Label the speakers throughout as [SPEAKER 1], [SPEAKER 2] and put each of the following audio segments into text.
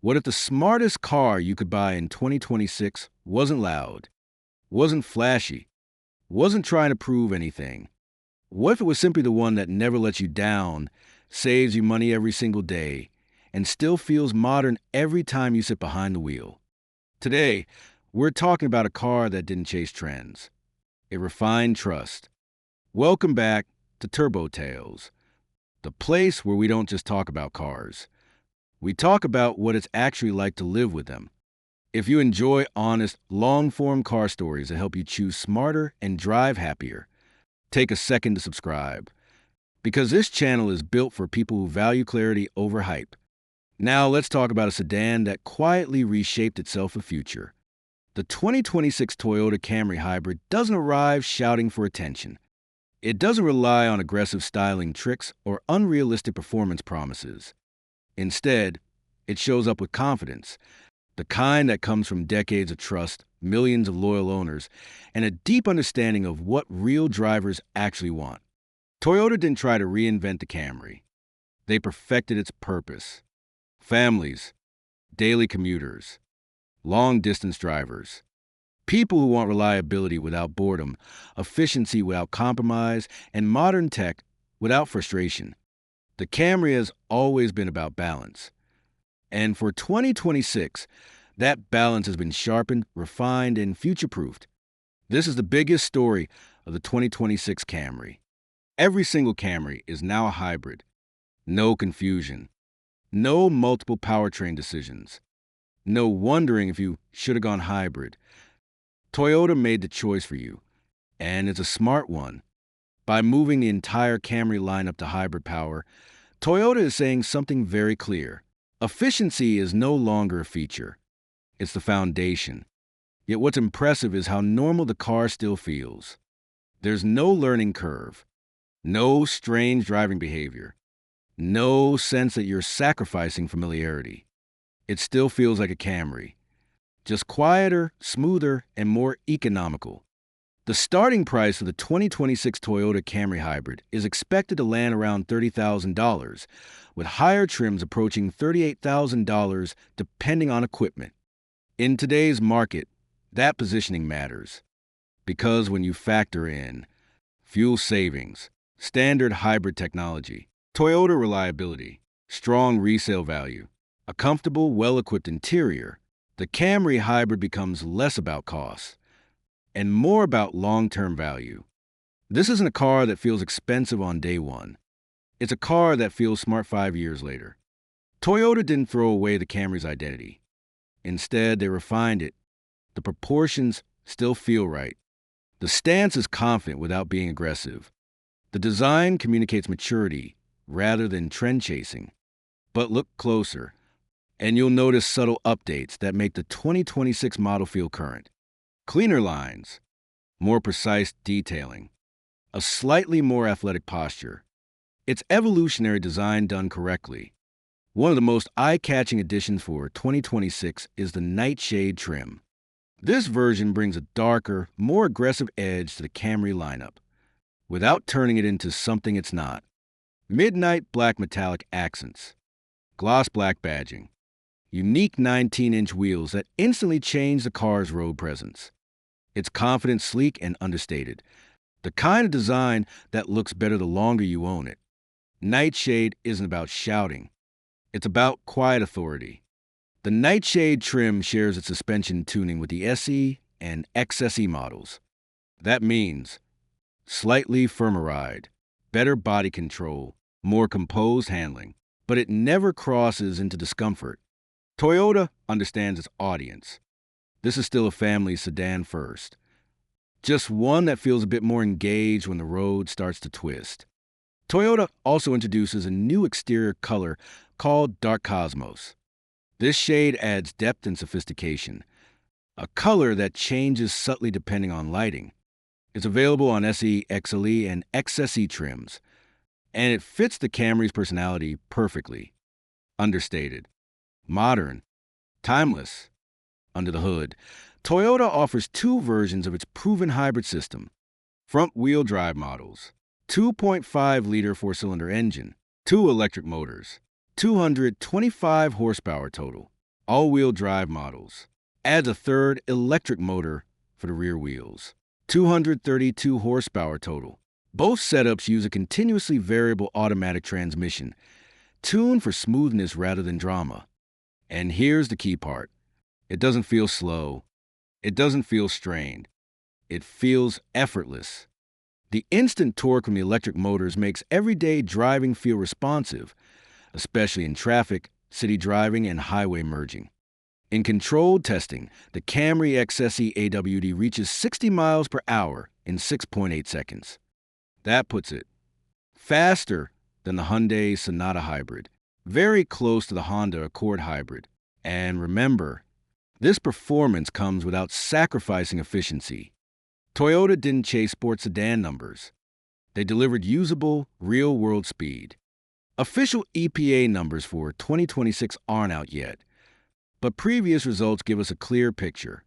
[SPEAKER 1] What if the smartest car you could buy in 2026 wasn't loud, wasn't flashy, wasn't trying to prove anything? What if it was simply the one that never lets you down, saves you money every single day, and still feels modern every time you sit behind the wheel? Today, we're talking about a car that didn't chase trends. It refined trust. Welcome back to Turbo Tales, the place where we don't just talk about cars. We talk about what it's actually like to live with them. If you enjoy honest, long-form car stories that help you choose smarter and drive happier, take a second to subscribe, because this channel is built for people who value clarity over hype. Now let's talk about a sedan that quietly reshaped itself for future. The 2026 Toyota Camry Hybrid doesn't arrive shouting for attention. It doesn't rely on aggressive styling tricks or unrealistic performance promises. Instead, it shows up with confidence, the kind that comes from decades of trust, millions of loyal owners, and a deep understanding of what real drivers actually want. Toyota didn't try to reinvent the Camry. They perfected its purpose. Families, daily commuters, long-distance drivers, people who want reliability without boredom, efficiency without compromise, and modern tech without frustration. The Camry has always been about balance. And for 2026, that balance has been sharpened, refined, and future-proofed. This is the biggest story of the 2026 Camry. Every single Camry is now a hybrid. No confusion. No multiple powertrain decisions. No wondering if you should have gone hybrid. Toyota made the choice for you, and it's a smart one. By moving the entire Camry lineup to hybrid power, Toyota is saying something very clear. Efficiency is no longer a feature. It's the foundation. Yet what's impressive is how normal the car still feels. There's no learning curve, no strange driving behavior, no sense that you're sacrificing familiarity. It still feels like a Camry, just quieter, smoother, and more economical. The starting price of the 2026 Toyota Camry Hybrid is expected to land around $30,000, with higher trims approaching $38,000 depending on equipment. In today's market, that positioning matters, because when you factor in fuel savings, standard hybrid technology, Toyota reliability, strong resale value, a comfortable, well-equipped interior, the Camry Hybrid becomes less about cost and more about long-term value. This isn't a car that feels expensive on day one. It's a car that feels smart 5 years later. Toyota didn't throw away the Camry's identity. Instead, they refined it. The proportions still feel right. The stance is confident without being aggressive. The design communicates maturity rather than trend chasing. But look closer, and you'll notice subtle updates that make the 2026 model feel current. Cleaner lines, more precise detailing, a slightly more athletic posture. It's evolutionary design done correctly. One of the most eye-catching additions for 2026 is the nightshade trim. This version brings a darker, more aggressive edge to the Camry lineup, without turning it into something it's not. Midnight black metallic accents, gloss black badging, unique 19-inch wheels that instantly change the car's road presence. It's confident, sleek, and understated, the kind of design that looks better the longer you own it. Nightshade isn't about shouting. It's about quiet authority. The Nightshade trim shares its suspension tuning with the SE and XSE models. That means slightly firmer ride, better body control, more composed handling, but it never crosses into discomfort. Toyota understands its audience. This is still a family sedan first. Just one that feels a bit more engaged when the road starts to twist. Toyota also introduces a new exterior color called Dark Cosmos. This shade adds depth and sophistication, a color that changes subtly depending on lighting. It's available on SE, XLE, and XSE trims, and it fits the Camry's personality perfectly. Understated, modern, timeless. Under the hood, Toyota offers two versions of its proven hybrid system. Front-wheel drive models, 2.5-liter four-cylinder engine, 2 electric motors, 225 horsepower total. all-wheel drive models. Adds a third electric motor for the rear wheels. 232 horsepower total. Both setups use a continuously variable automatic transmission, tuned for smoothness rather than drama. And here's the key part. It doesn't feel slow. It doesn't feel strained. It feels effortless. The instant torque from the electric motors makes everyday driving feel responsive, especially in traffic, city driving, and highway merging. In controlled testing, the Camry XSE AWD reaches 60 miles per hour in 6.8 seconds. That puts it faster than the Hyundai Sonata Hybrid, very close to the Honda Accord Hybrid. And remember, this performance comes without sacrificing efficiency. Toyota didn't chase sports sedan numbers. They delivered usable, real-world speed. Official EPA numbers for 2026 aren't out yet, but previous results give us a clear picture.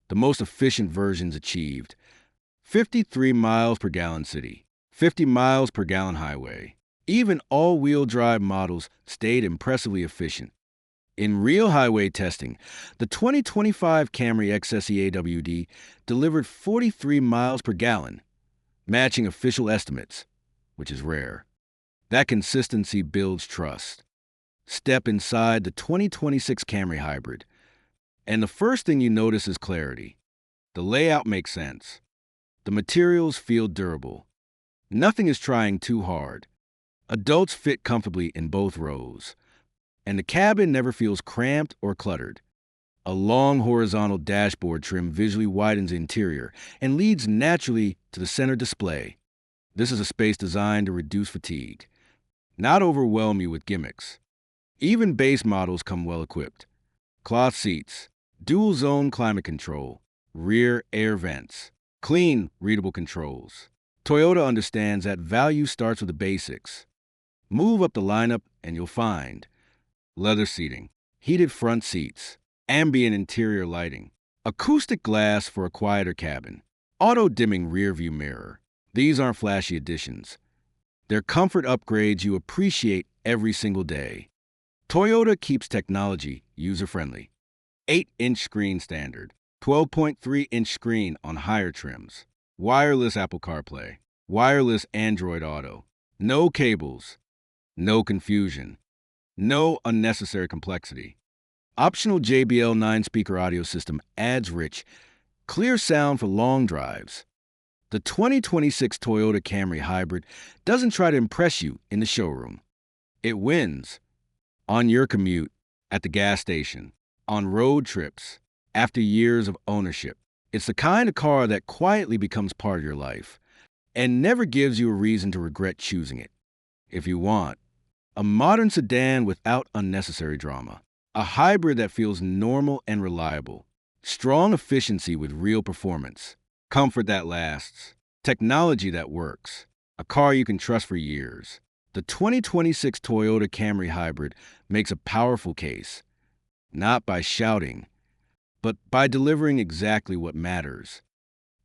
[SPEAKER 1] The most efficient versions achieved 53 miles per gallon city, 50 miles per gallon highway. Even all-wheel drive models stayed impressively efficient. In real highway testing, the 2025 Camry XSE AWD delivered 43 miles per gallon, matching official estimates, which is rare. That consistency builds trust. Step inside the 2026 Camry Hybrid, and the first thing you notice is clarity. The layout makes sense. The materials feel durable. Nothing is trying too hard. Adults fit comfortably in both rows. And the cabin never feels cramped or cluttered. A long horizontal dashboard trim visually widens the interior and leads naturally to the center display. This is a space designed to reduce fatigue, not overwhelm you with gimmicks. Even base models come well equipped. Cloth seats, dual zone climate control, rear air vents, clean, readable controls. Toyota understands that value starts with the basics. Move up the lineup and you'll find leather seating, heated front seats, ambient interior lighting, acoustic glass for a quieter cabin, auto-dimming rear-view mirror. These aren't flashy additions. They're comfort upgrades you appreciate every single day. Toyota keeps technology user-friendly. 8-inch screen standard, 12.3-inch screen on higher trims, wireless Apple CarPlay, wireless Android Auto, no cables, no confusion. No unnecessary complexity. Optional JBL 9-speaker audio system adds rich, clear sound for long drives. The 2026 Toyota Camry Hybrid doesn't try to impress you in the showroom. It wins on your commute, at the gas station, on road trips, after years of ownership. It's the kind of car that quietly becomes part of your life and never gives you a reason to regret choosing it. If you want a modern sedan without unnecessary drama. A hybrid that feels normal and reliable. Strong efficiency with real performance. Comfort that lasts. Technology that works. A car you can trust for years. The 2026 Toyota Camry Hybrid makes a powerful case. Not by shouting, but by delivering exactly what matters.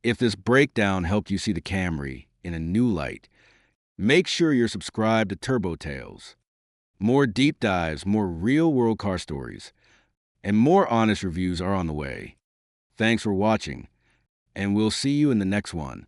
[SPEAKER 1] If this breakdown helped you see the Camry in a new light, make sure you're subscribed to Turbo Tales. More deep dives, more real-world car stories, and more honest reviews are on the way. Thanks for watching, and we'll see you in the next one.